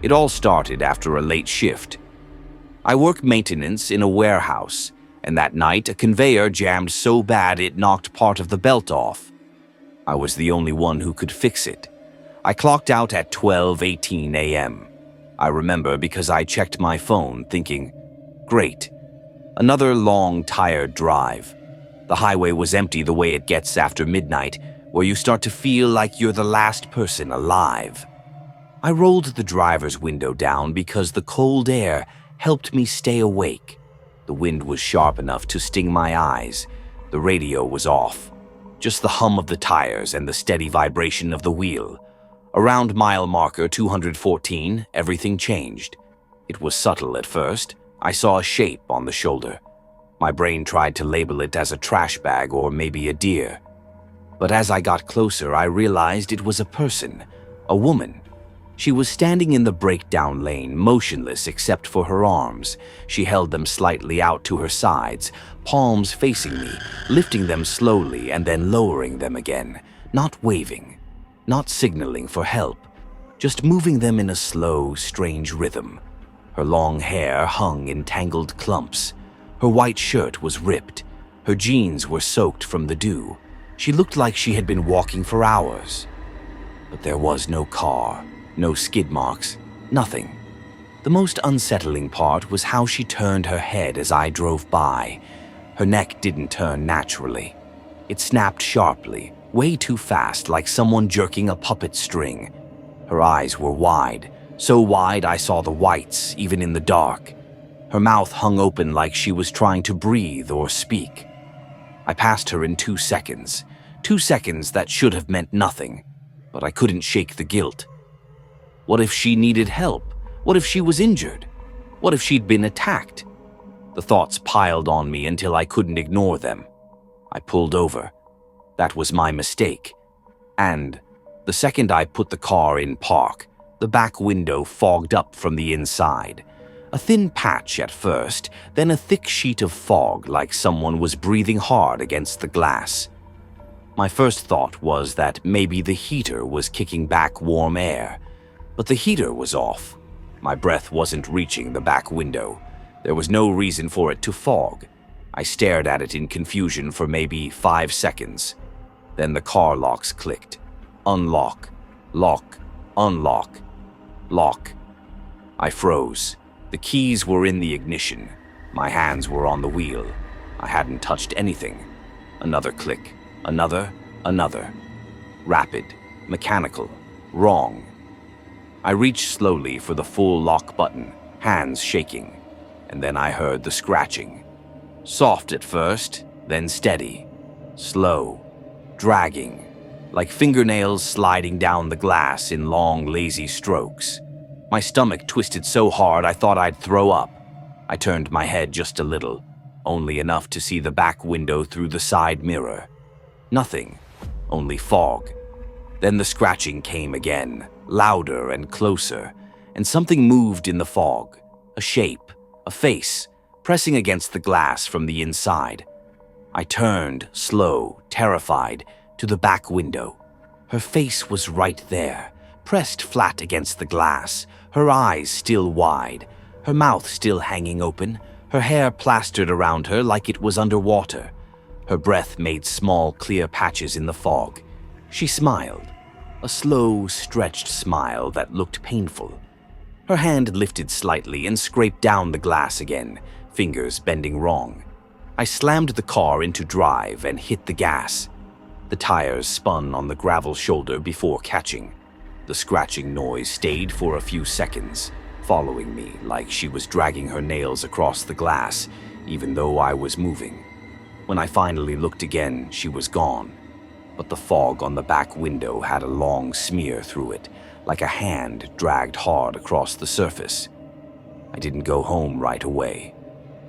It all started after a late shift. I work maintenance in a warehouse, and that night a conveyor jammed so bad it knocked part of the belt off. I was the only one who could fix it. I clocked out at 12:18 a.m. I remember because I checked my phone thinking, great, another long, tired drive. The highway was empty the way it gets after midnight, where you start to feel like you're the last person alive. I rolled the driver's window down because the cold air helped me stay awake. The wind was sharp enough to sting my eyes. The radio was off. Just the hum of the tires and the steady vibration of the wheel. Around mile marker 214, everything changed. It was subtle at first. I saw a shape on the shoulder. My brain tried to label it as a trash bag or maybe a deer. But as I got closer, I realized it was a person, a woman. She was standing in the breakdown lane, motionless except for her arms. She held them slightly out to her sides, palms facing me, lifting them slowly and then lowering them again, not waving, not signaling for help, just moving them in a slow, strange rhythm. Her long hair hung in tangled clumps. Her white shirt was ripped. Her jeans were soaked from the dew. She looked like she had been walking for hours. But there was no car. No skid marks, nothing. The most unsettling part was how she turned her head as I drove by. Her neck didn't turn naturally. It snapped sharply, way too fast, like someone jerking a puppet string. Her eyes were wide, so wide I saw the whites, even in the dark. Her mouth hung open like she was trying to breathe or speak. I passed her in 2 seconds. 2 seconds that should have meant nothing, but I couldn't shake the guilt. What if she needed help? What if she was injured? What if she'd been attacked? The thoughts piled on me until I couldn't ignore them. I pulled over. That was my mistake. And the second I put the car in park, the back window fogged up from the inside. A thin patch at first, then a thick sheet of fog like someone was breathing hard against the glass. My first thought was that maybe the heater was kicking back warm air. But the heater was off. My breath wasn't reaching the back window. There was no reason for it to fog. I stared at it in confusion for maybe 5 seconds. Then the car locks clicked. Unlock, lock, unlock, lock. I froze. The keys were in the ignition. My hands were on the wheel. I hadn't touched anything. Another click. Another. Rapid, mechanical, wrong. I reached slowly for the full lock button, hands shaking, and then I heard the scratching. Soft at first, then steady, slow, dragging, like fingernails sliding down the glass in long, lazy strokes. My stomach twisted so hard I thought I'd throw up. I turned my head just a little, only enough to see the back window through the side mirror. Nothing, only fog. Then the scratching came again, louder and closer, and something moved in the fog. A shape, a face, pressing against the glass from the inside. I turned, slow, terrified, to the back window. Her face was right there, pressed flat against the glass, her eyes still wide, her mouth still hanging open, her hair plastered around her like it was underwater. Her breath made small, clear patches in the fog. She smiled, a slow, stretched smile that looked painful. Her hand lifted slightly and scraped down the glass again, fingers bending wrong. I slammed the car into drive and hit the gas. The tires spun on the gravel shoulder before catching. The scratching noise stayed for a few seconds, following me like she was dragging her nails across the glass, even though I was moving. When I finally looked again, she was gone. But the fog on the back window had a long smear through it, like a hand dragged hard across the surface. I didn't go home right away.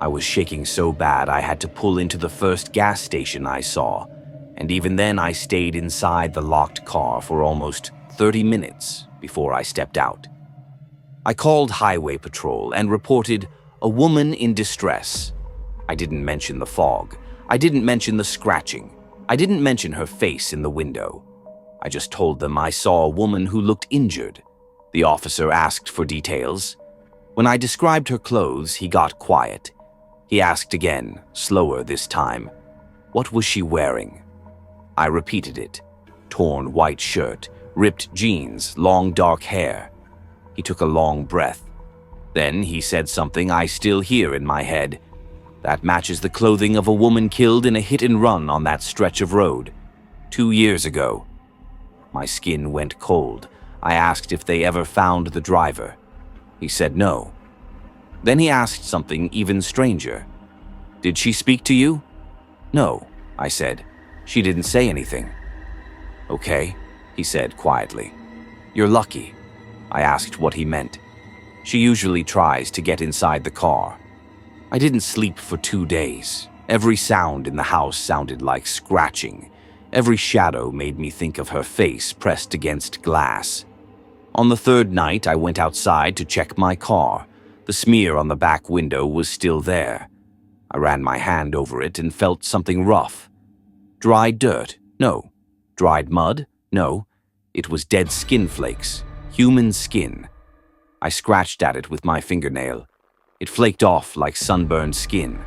I was shaking so bad I had to pull into the first gas station I saw, and even then I stayed inside the locked car for almost 30 minutes before I stepped out. I called Highway Patrol and reported a woman in distress. I didn't mention the fog. I didn't mention the scratching. I didn't mention her face in the window. I just told them I saw a woman who looked injured. The officer asked for details. When I described her clothes, he got quiet. He asked again, slower this time. What was she wearing? I repeated it. Torn white shirt, ripped jeans, long dark hair. He took a long breath. Then he said something I still hear in my head. That matches the clothing of a woman killed in a hit-and-run on that stretch of road 2 years ago. My skin went cold. I asked if they ever found the driver. He said no. Then he asked something even stranger. Did she speak to you? No, I said. She didn't say anything. Okay, he said quietly. You're lucky. I asked what he meant. She usually tries to get inside the car. I didn't sleep for 2 days. Every sound in the house sounded like scratching. Every shadow made me think of her face pressed against glass. On the third night, I went outside to check my car. The smear on the back window was still there. I ran my hand over it and felt something rough. Dried dirt? No. Dried mud? No. It was dead skin flakes. Human skin. I scratched at it with my fingernail. It flaked off like sunburned skin.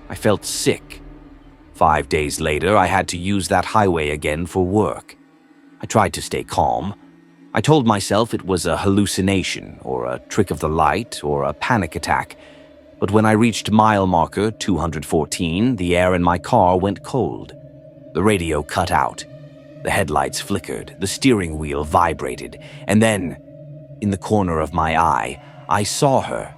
I felt sick. 5 days later, I had to use that highway again for work. I tried to stay calm. I told myself it was a hallucination, or a trick of the light, or a panic attack. But when I reached mile marker 214, the air in my car went cold. The radio cut out. The headlights flickered, the steering wheel vibrated, and then, in the corner of my eye, I saw her,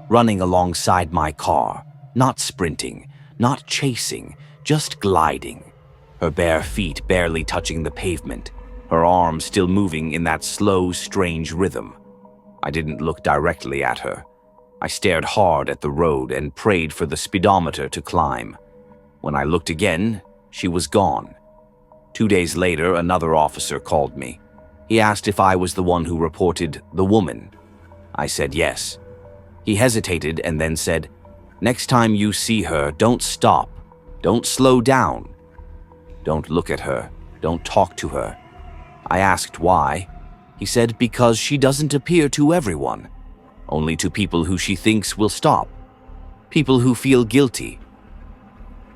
running alongside my car, not sprinting, not chasing, just gliding, her bare feet barely touching the pavement, her arms still moving in that slow, strange rhythm. I didn't look directly at her. I stared hard at the road and prayed for the speedometer to climb. When I looked again, she was gone. 2 days later, another officer called me. He asked if I was the one who reported the woman. I said yes. He hesitated and then said, "Next time you see her, don't stop. Don't slow down. Don't look at her. Don't talk to her." I asked why. He said because she doesn't appear to everyone. Only to people who she thinks will stop. People who feel guilty.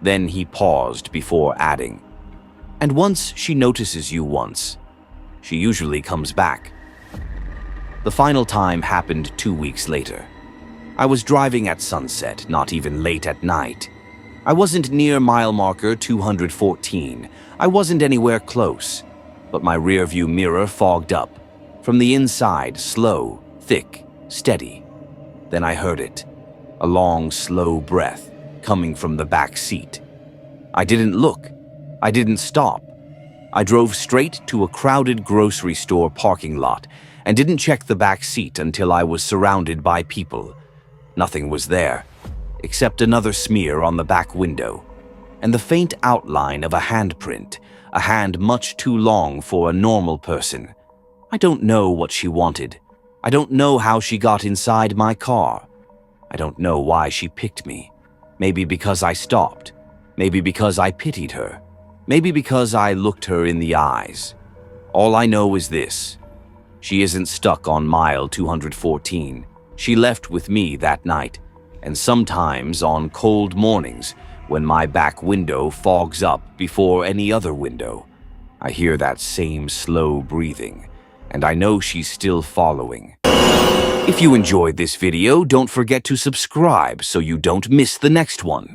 Then he paused before adding, "And once she notices you once, she usually comes back." The final time happened 2 weeks later. I was driving at sunset, not even late at night. I wasn't near mile marker 214. I wasn't anywhere close, but my rearview mirror fogged up. From the inside, slow, thick, steady. Then I heard it, a long, slow breath coming from the back seat. I didn't look. I didn't stop. I drove straight to a crowded grocery store parking lot and didn't check the back seat until I was surrounded by people. Nothing was there, except another smear on the back window, and the faint outline of a handprint, a hand much too long for a normal person. I don't know what she wanted. I don't know how she got inside my car. I don't know why she picked me. Maybe because I stopped. Maybe because I pitied her. Maybe because I looked her in the eyes. All I know is this. She isn't stuck on mile 214. She left with me that night, and sometimes on cold mornings when my back window fogs up before any other window, I hear that same slow breathing, and I know she's still following. If you enjoyed this video, don't forget to subscribe so you don't miss the next one.